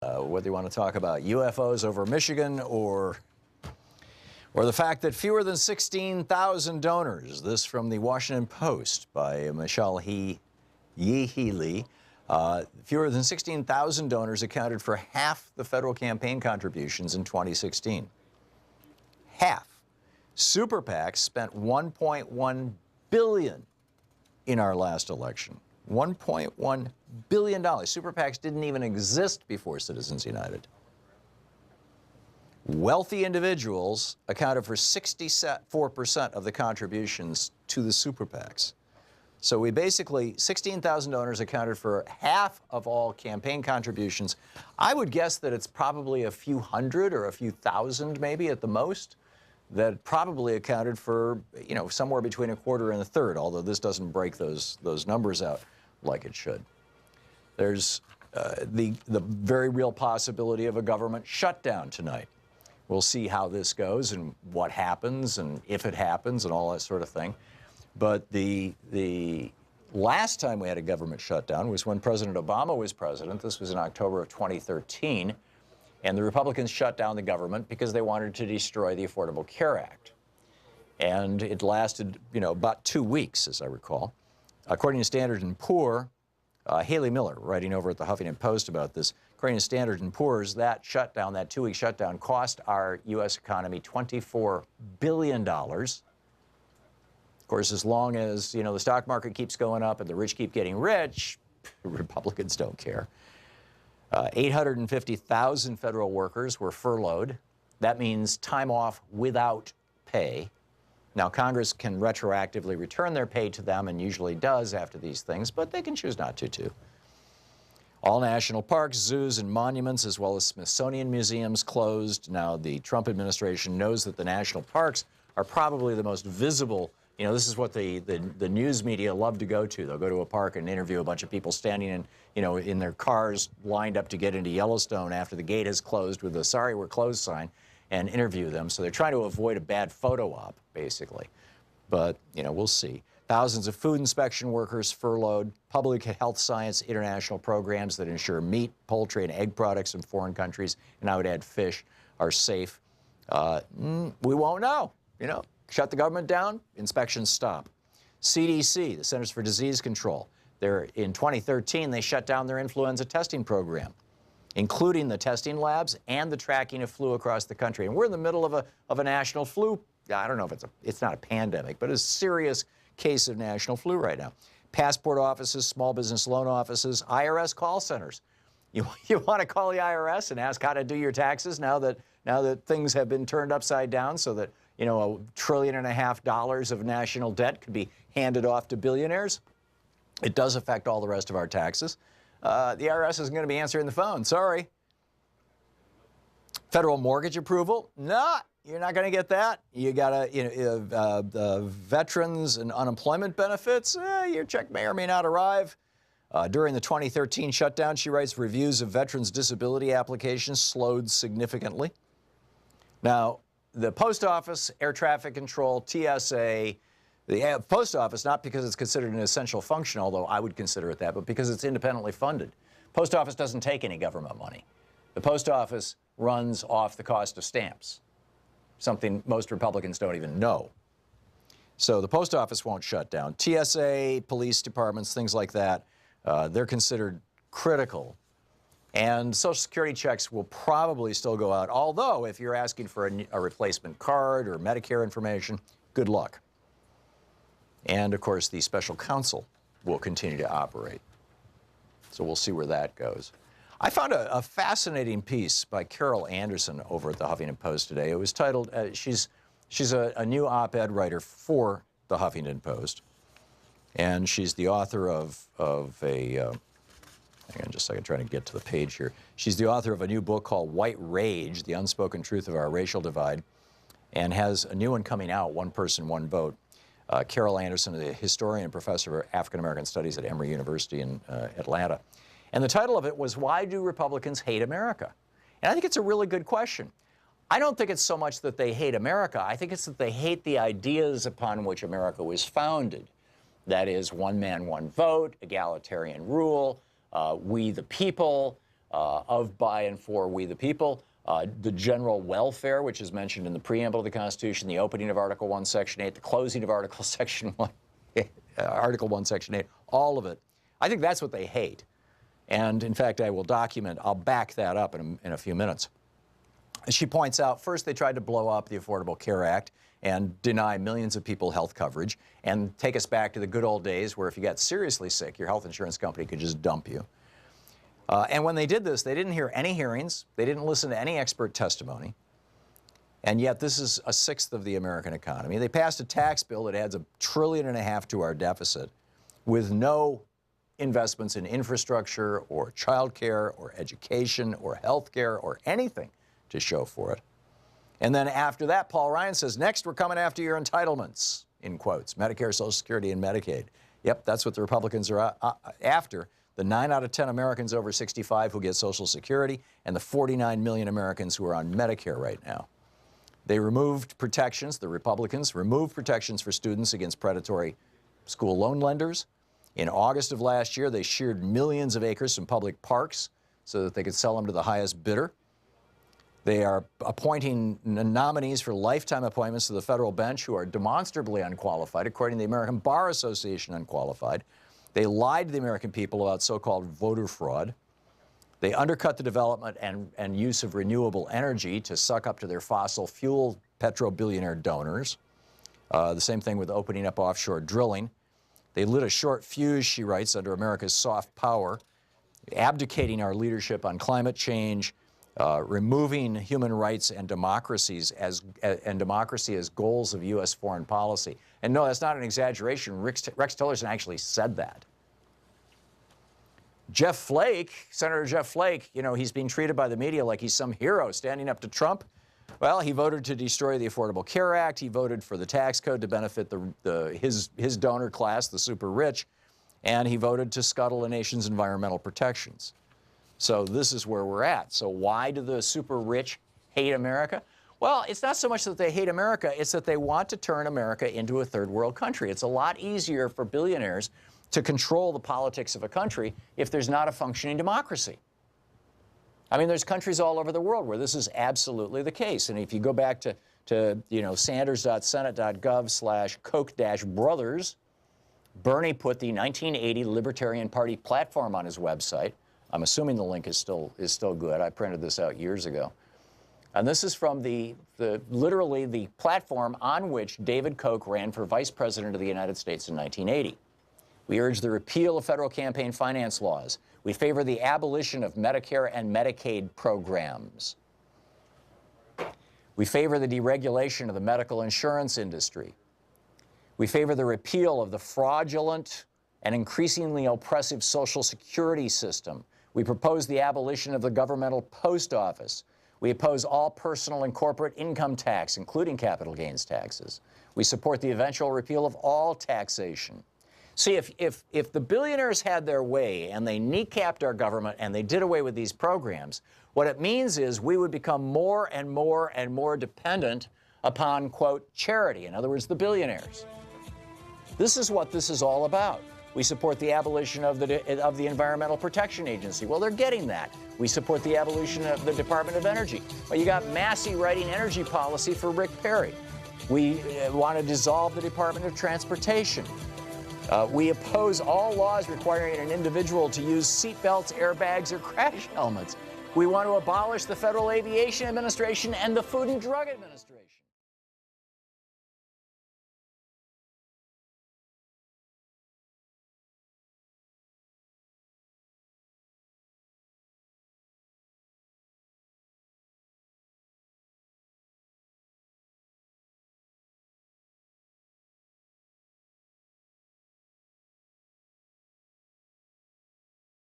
Whether you want to talk about UFOs over Michigan or the fact that fewer than 16,000 donors, this from the Washington Post by Michelle Yee-Healy, fewer than 16,000 donors accounted for half the federal campaign contributions in 2016. Half. Super PACs spent $1.1 billion in our last election. $1.1 billion. Super PACs didn't even exist before Citizens United. Wealthy individuals accounted for 64% of the contributions to the super PACs. So we basically, 16,000 donors accounted for half of all campaign contributions. I would guess that it's probably a few hundred or a few thousand maybe at the most that probably accounted for, you know, somewhere between a quarter and a third, although this doesn't break those numbers out like it should. There's the very real possibility of a government shutdown tonight. We'll see how this goes and what happens and if it happens and all that sort of thing. But the last time we had a government shutdown was when President Obama was president. This was in October of 2013. And the Republicans shut down the government because they wanted to destroy the Affordable Care Act. And it lasted, you know, about 2 weeks, as I recall. According to Standard & Poor's, Haley Miller, writing over at the Huffington Post about this, according to Standard & Poor's, that shutdown, that 2-week shutdown, cost our U.S. economy $24 billion. Of course, as long as, you know, the stock market keeps going up and the rich keep getting rich, Republicans don't care. 850,000 federal workers were furloughed. That means time off without pay. Now, Congress can retroactively return their pay to them and usually does after these things, but they can choose not to, too. All national parks, zoos, and monuments, as well as Smithsonian museums, closed. Now, the Trump administration knows that the national parks are probably the most visible. You know, this is what the news media love to go to. They'll go to a park and interview a bunch of people standing in, you know, in their cars lined up to get into Yellowstone after the gate is closed with a "Sorry, we're closed" sign, and interview them. So they're trying to avoid a bad photo op, basically. But, you know, we'll see. Thousands of food inspection workers furloughed, public health science international programs that ensure meat, poultry, and egg products from foreign countries, and I would add fish, are safe. We won't know, you know. Shut the government down, inspections stop. CDC, the Centers for Disease Control, in 2013, they shut down their influenza testing program, including the testing labs and the tracking of flu across the country. And we're in the middle of a national flu. I don't know if it's not a pandemic, but a serious case of national flu right now. Passport offices, small business loan offices, IRS call centers. You want to call the IRS and ask how to do your taxes now that things have been turned upside down so that, you know, $1.5 trillion of national debt could be handed off to billionaires? It does affect all the rest of our taxes. The IRS isn't going to be answering the phone. Sorry. Federal mortgage approval? No, you're not going to get that. You got to, you know, veterans and unemployment benefits, your check may or may not arrive. During the 2013 shutdown, she writes, reviews of veterans' disability applications slowed significantly. Now, the Post Office, Air Traffic Control, TSA, the Post Office, not because it's considered an essential function, although I would consider it that, but because it's independently funded. Post Office doesn't take any government money. The Post Office runs off the cost of stamps, something most Republicans don't even know. So the Post Office won't shut down. TSA, police departments, things like that, they're considered critical. And Social Security checks will probably still go out, although if you're asking for a replacement card or Medicare information, good luck. And, of course, the special counsel will continue to operate. So we'll see where that goes. I found a fascinating piece by Carol Anderson over at the Huffington Post today. It was titled, she's a new op-ed writer for the Huffington Post, and she's the author of a, hang on just a second, trying to get to the page here. She's the author of a new book called White Rage, The Unspoken Truth of Our Racial Divide, and has a new one coming out, One Person, One Vote. Carol Anderson, a historian and professor of African-American studies at Emory University in Atlanta. And the title of it was, Why Do Republicans Hate America? And I think it's a really good question. I don't think it's so much that they hate America. I think it's that they hate the ideas upon which America was founded. That is, one man, one vote, egalitarian rule, we the people, of, by, and for we the people, the general welfare, which is mentioned in the preamble of the Constitution, the opening of Article 1, Section 8, the closing of Article Section 1, Article 1, Section 8, all of it. I think that's what they hate. And in fact, I'll back that up in a few minutes. She points out, first they tried to blow up the Affordable Care Act and deny millions of people health coverage and take us back to the good old days where if you got seriously sick, your health insurance company could just dump you. And when they did this, they didn't hear any hearings. They didn't listen to any expert testimony. And yet this is a sixth of the American economy. They passed a tax bill that adds $1.5 trillion to our deficit with no investments in infrastructure or childcare or education or health care or anything to show for it. And then after that, Paul Ryan says, next, we're coming after your entitlements, in quotes, Medicare, Social Security, and Medicaid. Yep, that's what the Republicans are after. The 9 out of 10 Americans over 65 who get Social Security and the 49 million Americans who are on Medicare right now. They removed protections, the Republicans removed protections for students against predatory school loan lenders. In August of last year, they sheared millions of acres from public parks so that they could sell them to the highest bidder. They are appointing nominees for lifetime appointments to the federal bench who are demonstrably unqualified, according to the American Bar Association, unqualified. They lied to the American people about so-called voter fraud. They undercut the development and use of renewable energy to suck up to their fossil fuel petro-billionaire donors. The same thing with opening up offshore drilling. They lit a short fuse, she writes, under America's soft power, abdicating our leadership on climate change, removing human rights and democracy as goals of U.S. foreign policy. And no, that's not an exaggeration. Rex Tillerson actually said that. Jeff Flake, Senator Jeff Flake, you know, he's being treated by the media like he's some hero standing up to Trump. Well, he voted to destroy the Affordable Care Act. He voted for the tax code to benefit his donor class, the super rich. And he voted to scuttle a nation's environmental protections. So this is where we're at. So why do the super rich hate America? Well, it's not so much that they hate America, it's that they want to turn America into a third world country. It's a lot easier for billionaires to control the politics of a country if there's not a functioning democracy. I mean, there's countries all over the world where this is absolutely the case. And if you go back to sanders.senate.gov/Koch-brothers, Bernie put the 1980 Libertarian Party platform on his website. I'm assuming the link is still good. I printed this out years ago. And this is from literally the platform on which David Koch ran for vice president of the United States in 1980. We urge the repeal of federal campaign finance laws. We favor the abolition of Medicare and Medicaid programs. We favor the deregulation of the medical insurance industry. We favor the repeal of the fraudulent and increasingly oppressive Social Security system. We propose the abolition of the governmental post office. We oppose all personal and corporate income tax, including capital gains taxes. We support the eventual repeal of all taxation. See, if the billionaires had their way and they kneecapped our government and they did away with these programs, what it means is we would become more and more and more dependent upon, quote, charity. In other words, the billionaires. This is what this is all about. We support the abolition of the Environmental Protection Agency. Well, they're getting that. We support the abolition of the Department of Energy. Well, you got Massey writing energy policy for Rick Perry. We want to dissolve the Department of Transportation. We oppose all laws requiring an individual to use seatbelts, airbags, or crash helmets. We want to abolish the Federal Aviation Administration and the Food and Drug Administration.